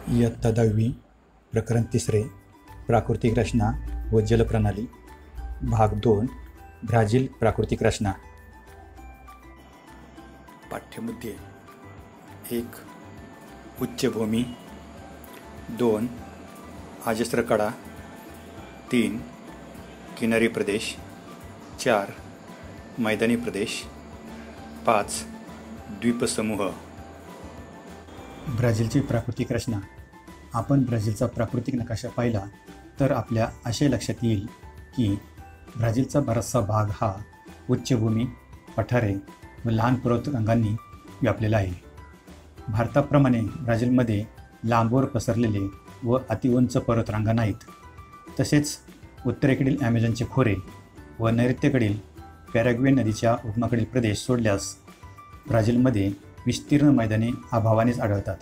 इयत्ता 10वी प्रकरण 3 प्राकृतिक रचना व जलप्रणाली भाग 2 ब्राझील प्राकृतिक रचना. पाठ्यमध्ये 1. उच्चभूमी 2. अजस्र कडा 3. किनारी प्रदेश 4. मैदानी प्रदेश 5. द्वीपसमूह. ब्राझीलची प्राकृतिक रचना. आपण ब्राझीलचा प्राकृतिक नकाशा पाहिला तर आपल्या असे लक्षात येईल की ब्राझीलचा बराचसा भाग हा उच्चभूमी, पठारे व लहान पर्वतरांगांनी व्यापलेला आहे. भारताप्रमाणे ब्राझीलमध्ये लांबवर पसरलेले व अतिउंच पर्वतरांगा नाहीत. तसेच उत्तरेकडील ॲमेझॉनचे खोरे व नैऋत्येकडील पॅराग्वे नदीच्या उगमाकडील प्रदेश सोडल्यास ब्राझीलमध्ये विस्तीर्ण मैदाने अभावानेच आढळतात.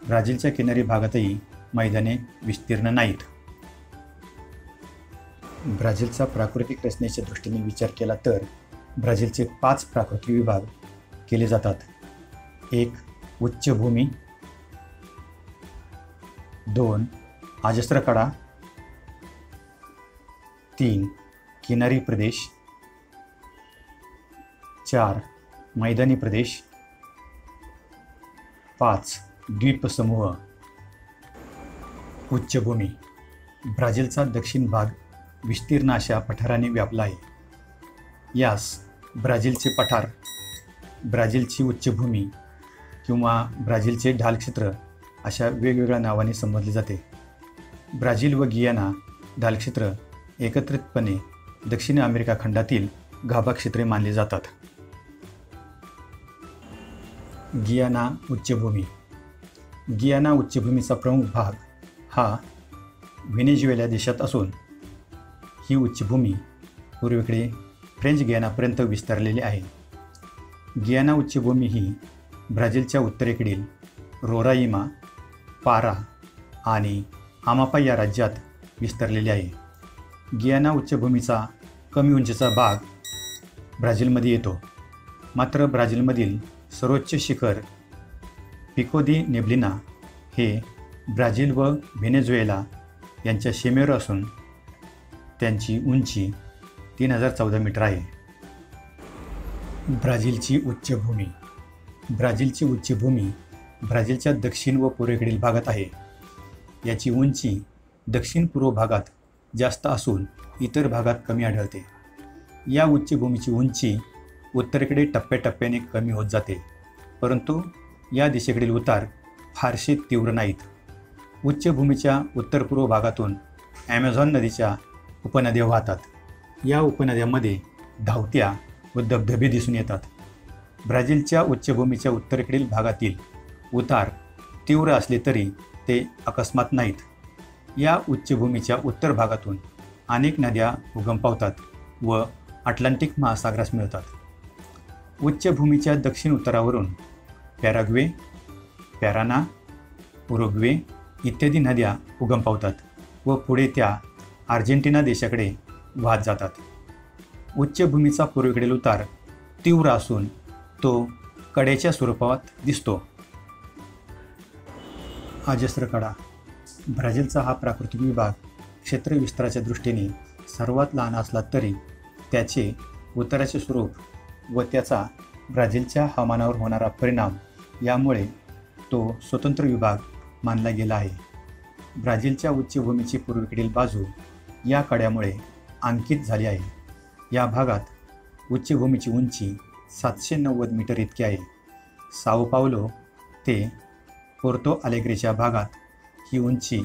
ब्राझीलच्या किनारी भागातही मैदाने विस्तीर्ण नाहीत. ब्राझीलचा प्राकृतिक रचनेच्या दृष्टीने विचार केला तर ब्राझीलचे 5 प्राकृतिक विभाग केले जातात. 1. उच्चभूमी 2. अजस्र कडा 3. किनारी प्रदेश 4. मैदानी प्रदेश 5. द्वीपसमूह. उच्चभूमी. ब्राझीलचा दक्षिण भाग विस्तीर्ण अशा पठाराने व्यापला आहे. यास ब्राझीलचे पठार, ब्राझीलची उच्चभूमी किंवा ब्राझीलचे ढाल क्षेत्र अशा वेगवेगळ्या नावाने संबोधले जाते. ब्राझील व गियाना ढाल क्षेत्र एकत्रितपणे दक्षिण अमेरिका खंडातील गाभा क्षेत्रे मानली जातात. गियाना उच्चभूमी. गियाना उच्चभूमीचा प्रमुख भाग हा व्हेनेझुएला देशात असून ही उच्चभूमी पूर्वेकडे फ्रेंच गियानापर्यंत विस्तारलेली आहे. गियाना उच्चभूमी ही ब्राझीलच्या उत्तरेकडील रोराइमा, पारा आणि आमापा या राज्यात विस्तारलेली आहे. गियाना उच्चभूमीचा कमी उंचीचा भाग ब्राझीलमध्ये येतो. मात्र ब्राझीलमधील सर्वोच्च शिखर पिको दी नेब्लिना हे ब्राझील व व्हेनेझुएला यांच्या सीमेवर असून त्यांची उंची 3014 मीटर आहे. ब्राझीलची उच्चभूमी. ब्राझीलची उच्चभूमी ब्राझीलच्या दक्षिण व पूर्वेकडील भागात आहे. याची उंची दक्षिण पूर्व भागात जास्त असून इतर भागात कमी आढळते. या उच्चभूमीची उंची उत्तरेकडे टप्प्याटप्प्याने कमी होत जाते, परंतु या दिशेकडील उतार फारसे तीव्र नाहीत. उच्चभूमीच्या उत्तर पूर्व भागातून ॲमेझॉन नदीच्या उपनद्या वाहतात. या उपनद्यांमध्ये धावत्या व धबधबे दिसून येतात. ब्राझीलच्या उच्चभूमीच्या उत्तरेकडील भागातील उतार तीव्र असले तरी ते अकस्मात नाहीत. या उच्चभूमीच्या उत्तर भागातून अनेक नद्या उगम पावतात व अटलांटिक महासागरास मिळतात. उच्चभूमीच्या दक्षिण उतारावरून पॅराग्वे, पॅराना, उरुग्वे इत्यादी नद्या उगम पावतात व पुढे त्या अर्जेंटिना देशाकडे वाहत जातात. उच्चभूमीचा पूर्वेकडील उतार तीव्र असून तो कड्याच्या स्वरूपात दिसतो. अजस्र कडा. ब्राझीलचा हा प्राकृतिक विभाग क्षेत्रविस्ताराच्या दृष्टीने सर्वात लहान असला तरी त्याचे उताराचे स्वरूप व त्याचा ब्राझीलच्या हवामानावर होणारा परिणाम यामुळे तो स्वतंत्र विभाग मानला गेला आहे. ब्राझीलच्या उच्चभूमीची पूर्वेकडील बाजू या कड्यामुळे अंकित झाली आहे. या भागात उच्चभूमीची उंची 790 मीटर इतकी आहे. साओ पावलो ते पोर्तो अलेग्रेच्या भागात ही उंची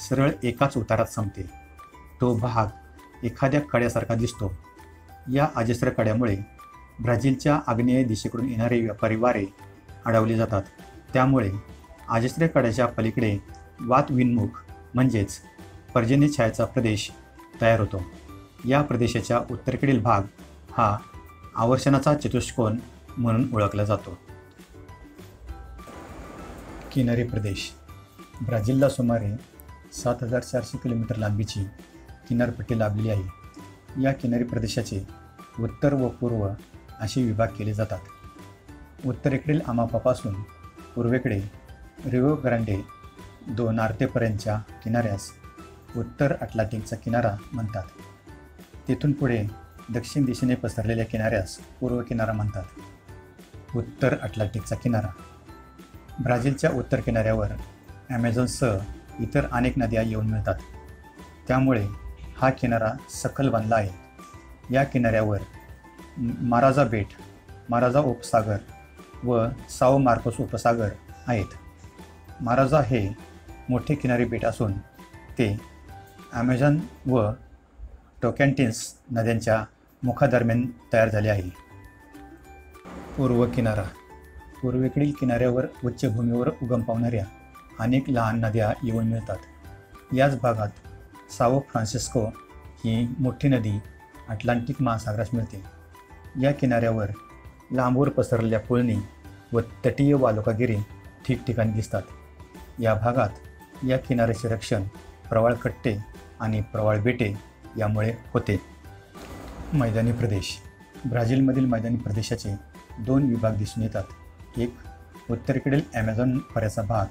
सरळ एकाच उतारात संपते. तो भाग एखाद्या कड्यासारखा दिसतो. या अजस्र कड्यामुळे ब्राझीलच्या आग्नेय दिशेकडून येणारे व्यापारी वारे अडवले जातात. त्यामुळे अजस्र कड्याच्या पलीकडे वातविन्मुख म्हणजेच पर्जन्यछायाचा प्रदेश तयार होतो. या प्रदेशाच्या उत्तरेकडील भाग हा आवर्षणाचा चतुष्कोन म्हणून ओळखला जातो. किनारी प्रदेश. ब्राझीलला सुमारे 7400 किलोमीटर लांबीची किनारपट्टी लाभलेली आहे. या किनारी प्रदेशाचे उत्तर व पूर्व असे विभाग केले जातात. उत्तरेकडील अमापापासून पूर्वेकडे रिओ ग्रांडे नार्तेपर्यंतच्या किनाऱ्यास उत्तर अटलांटिकचा किनारा म्हणतात. तेथून पुढे दक्षिण दिशेने पसरलेल्या किनाऱ्यास पूर्व किनारा म्हणतात. उत्तर अटलांटिकचा किनारा. ब्राझीलच्या उत्तर किनाऱ्यावर ॲमेझॉनसह इतर अनेक नद्या येऊन मिळतात. त्यामुळे हा किनारा सखल बनला आहे. या किनाऱ्यावर माराजा बेट, माराजा उपसागर व साओ मार्कोस उपसागर आहेत. माराजा हे मोठे किनारी बेट असून ते ॲमेझॉन व टोकॅन्टिन्स नद्यांच्या मुखादरम्यान तयार झाले आहे. पूर्व किनारा. पूर्वेकडील किनाऱ्यावर उच्चभूमीवर उगम पावणाऱ्या अनेक लहान नद्या येऊन मिळतात. याच भागात साओ फ्रान्सिस्को ही मोठी नदी अटलांटिक महासागरास मिळते. या किनाऱ्यावर लांबवर पसरलेल्या पुळणी व तटीय वालुकागिरी ठिकठिकाणी दिसतात. या भागात या किनाऱ्याचे रक्षण प्रवाळ कट्टे आणि प्रवाळ बेटे यामुळे होते. मैदानी प्रदेश. ब्राझीलमधील मैदानी प्रदेशाचे 2 विभाग दिसून येतात. एक उत्तरेकडील ॲमेझॉन खोऱ्याचा भाग.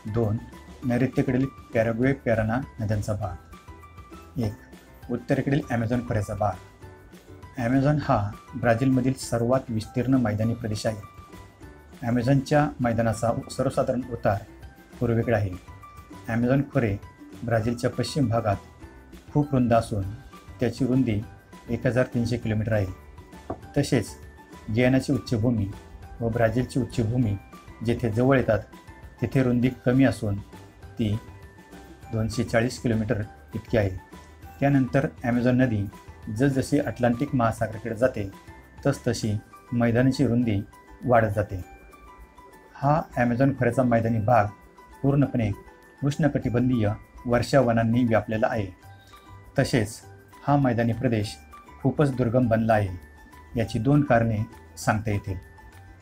2 नैऋत्येकडील पॅराग्वे पॅराना नद्यांचा भाग. 1 उत्तरेकडील ॲमेझॉन खोऱ्याचा भाग. ॲमेझॉन हा ब्राझीलमधील सर्वात विस्तीर्ण मैदानी प्रदेश आहे. ॲमेझॉनच्या मैदानाचा सर्वसाधारण उतार पूर्वेकडे आहे. ॲमेझॉन खोरे ब्राझीलच्या पश्चिम भागात खूप रुंद असून त्याची रुंदी 1300 किलोमीटर आहे. तसेच गियानाची उच्चभूमी व ब्राझीलची उच्चभूमी जेथे जवळ येतात तेथे रुंदी कमी असून ती 240 किलोमीटर इतकी आहे. त्यानंतर ॲमेझॉन नदी जसजशी अटलांटिक महासागराकडे जाते तसतशी मैदानाची रुंदी वाढत जाते. हा ॲमेझॉन खोऱ्याचा मैदानी भाग पूर्णपणे उष्णकटिबंधीय वर्षावनांनी व्यापलेला आहे. तसेच हा मैदानी प्रदेश खूपच दुर्गम बनला आहे. याची 2 कारणे सांगता येतील.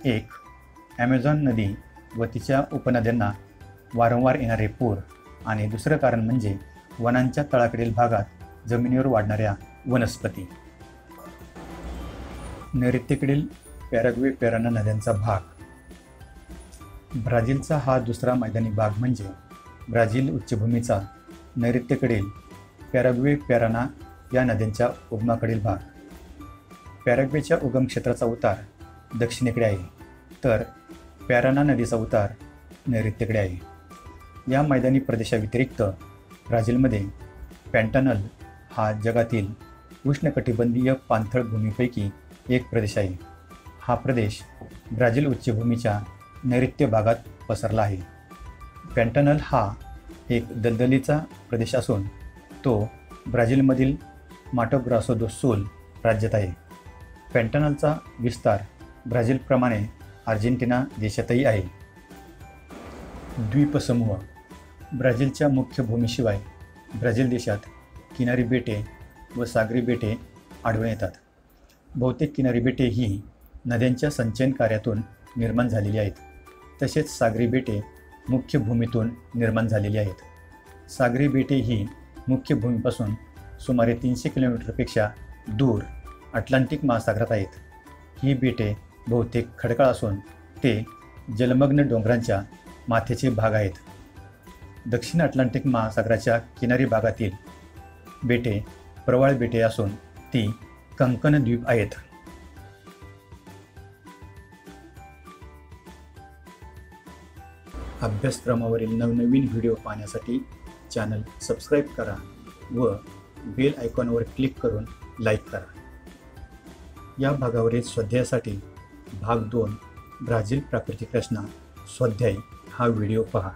1 ॲमेझॉन नदी व तिच्या उपनद्यांना वारंवार येणारे पूर आणि दुसरं कारण म्हणजे वनांच्या तळाकडील भागात जमिनीवर वाढणाऱ्या वनस्पती. नैऋत्येकडील पॅराग्वे पॅराना नद्यांचा भाग. ब्राझीलचा हा दुसरा मैदानी भाग म्हणजे ब्राझील उच्चभूमीचा नैऋत्येकडील पॅराग्वे पॅराना या नद्यांच्या उगमाकडील भाग. पॅराग्वेच्या उगम क्षेत्राचा उतार दक्षिणेकडे आहे तर पॅराना नदीचा उतार नैऋत्येकडे आहे. या मैदानी प्रदेशाव्यतिरिक्त ब्राझीलमध्ये पॅन्टानल हा जगातील उष्णकटिबंधीय पाणथळ भूमीपैकी एक प्रदेश आहे. हा प्रदेश ब्राझील उच्चभूमीच्या नैऋत्य भागात पसरला आहे. पॅन्टानल हा एक दलदलीचा प्रदेश असून तो ब्राझीलमधील माटो ग्रासो दो सुल राज्यात आहे. पॅन्टानलचा विस्तार ब्राझीलप्रमाणे अर्जेंटिना देशातही आहे. द्वीपसमूह. ब्राझीलच्या मुख्य भूमीशिवाय ब्राझील देशात किनारी बेटे व सागरी बेटे आढळून येतात. बहुतेक किनारी बेटे ही नद्यांच्या संचयन कार्यातून निर्माण झालेली आहेत. तसेच सागरी बेटे मुख्य भूमीतून निर्माण झालेली आहेत. सागरी बेटे ही मुख्य भूमीपासून सुमारे 300 किलोमीटरपेक्षा दूर अटलांटिक महासागरात आहेत. ही बेटे बहुतेक खडकाळ असून ते जलमग्न डोंगरांच्या माथ्याचे भाग आहेत. दक्षिण अटलांटिक महासागराच्या किनारी भागातील बेटे प्रवाळ बेटे असून ती कंकन द्वीप आहेत. अभ्यासक्रमावरील नवनवीन व्हिडिओ पाहण्यासाठी चॅनल सबस्क्राईब करा व बेल आयकॉनवर क्लिक करून लाईक करा. या भागावरील स्वाध्यायासाठी भाग 2 ब्राझील प्राकृतिक रचना स्वाध्याय हा व्हिडिओ पहा.